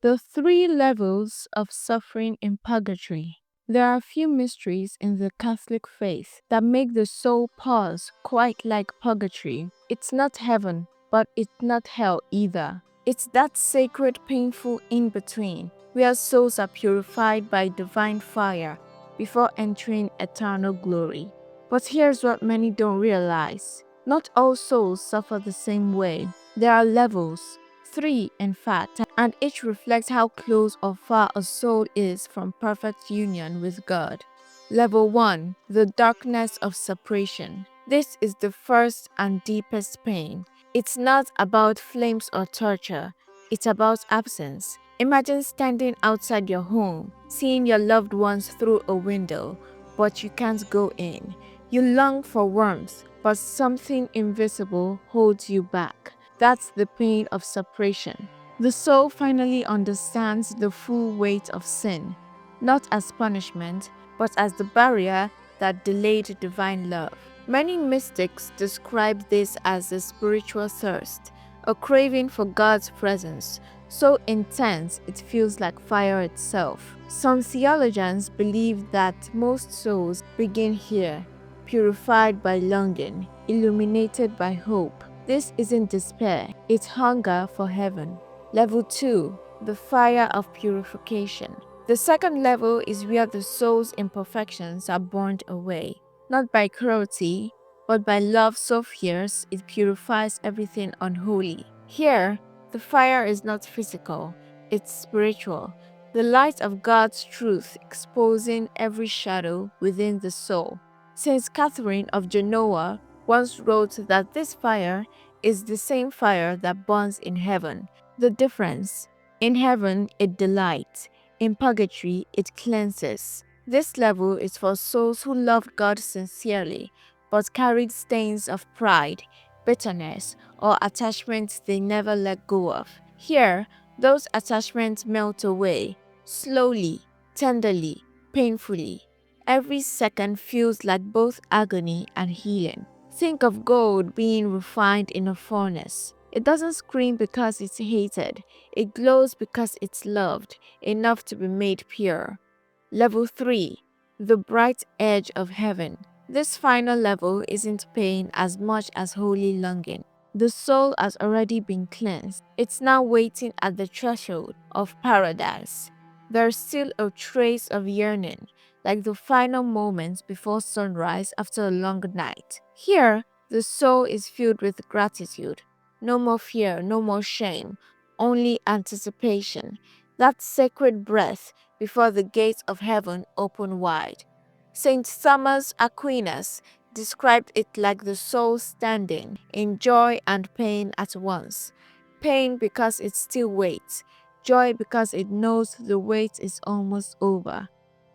The three levels of suffering in purgatory. There are a few mysteries in the Catholic faith that make the soul pause, quite like purgatory. It's not heaven, but it's not hell either. It's that sacred, painful in between, where souls are purified by divine fire before entering eternal glory. But here's what many don't realize: not all souls suffer the same way. There are levels, three in fact, and each reflects how close or far a soul is from perfect union with God. Level 1: the darkness of separation. This is the first and deepest pain. It's not about flames or torture, it's about absence. Imagine standing outside your home, seeing your loved ones through a window, but you can't go in. You long for warmth, but something invisible holds you back. That's the pain of separation. The soul finally understands the full weight of sin, not as punishment, but as the barrier that delayed divine love. Many mystics describe this as a spiritual thirst, a craving for God's presence, so intense it feels like fire itself. Some theologians believe that most souls begin here, purified by longing, illuminated by hope. This isn't despair, it's hunger for heaven. Level 2: the fire of purification. The second level is where the soul's imperfections are burned away, not by cruelty, but by love so fierce it purifies everything unholy. Here, the fire is not physical, it's spiritual. The light of God's truth exposing every shadow within the soul. Saint Catherine of Genoa once wrote that this fire is the same fire that burns in heaven. The difference: in heaven it delights, in purgatory it cleanses. This level is for souls who loved God sincerely, but carried stains of pride, bitterness, or attachments they never let go of. Here, those attachments melt away, slowly, tenderly, painfully. Every second feels like both agony and healing. Think of gold being refined in a furnace. It doesn't scream because it's hated. It glows because it's loved, enough to be made pure. Level 3: the bright edge of heaven. This final level isn't pain as much as holy longing. The soul has already been cleansed. It's now waiting at the threshold of paradise. There's still a trace of yearning, like the final moments before sunrise after a long night. Here, the soul is filled with gratitude. No more fear, no more shame, only anticipation. That sacred breath before the gates of heaven open wide. Saint Thomas Aquinas described it like the soul standing in joy and pain at once. Pain because it still waits, joy because it knows the wait is almost over.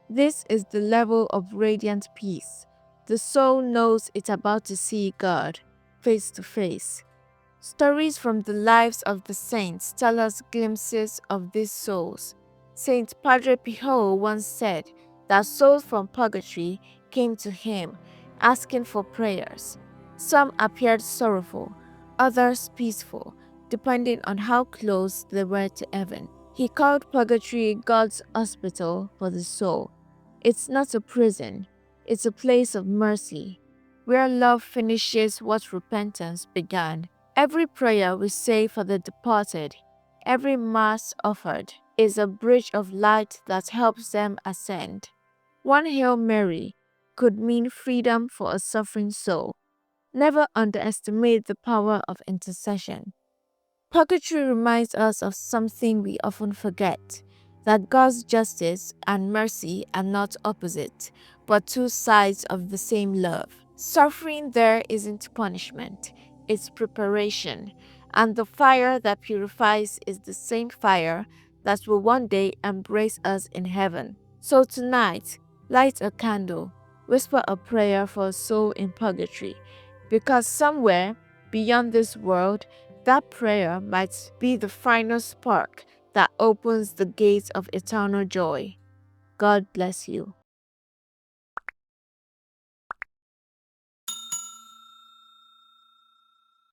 This is the level of radiant peace. The soul knows it's about to see God face to face. Stories from the lives of the saints tell us glimpses of these souls. Saint Padre Pio once said that souls from purgatory came to him asking for prayers. Some appeared sorrowful, others peaceful, depending on how close they were to heaven. He called purgatory God's hospital for the soul. It's not a prison, it's a place of mercy, where love finishes what repentance began. Every prayer we say for the departed, every mass offered, is a bridge of light that helps them ascend. One Hail Mary could mean freedom for a suffering soul. Never underestimate the power of intercession. Purgatory reminds us of something we often forget: that God's justice and mercy are not opposite, but two sides of the same love. Suffering there isn't punishment, it's preparation, and the fire that purifies is the same fire that will one day embrace us in heaven. So tonight, light a candle, whisper a prayer for a soul in purgatory, because somewhere beyond this world, that prayer might be the final spark that opens the gates of eternal joy. God bless you.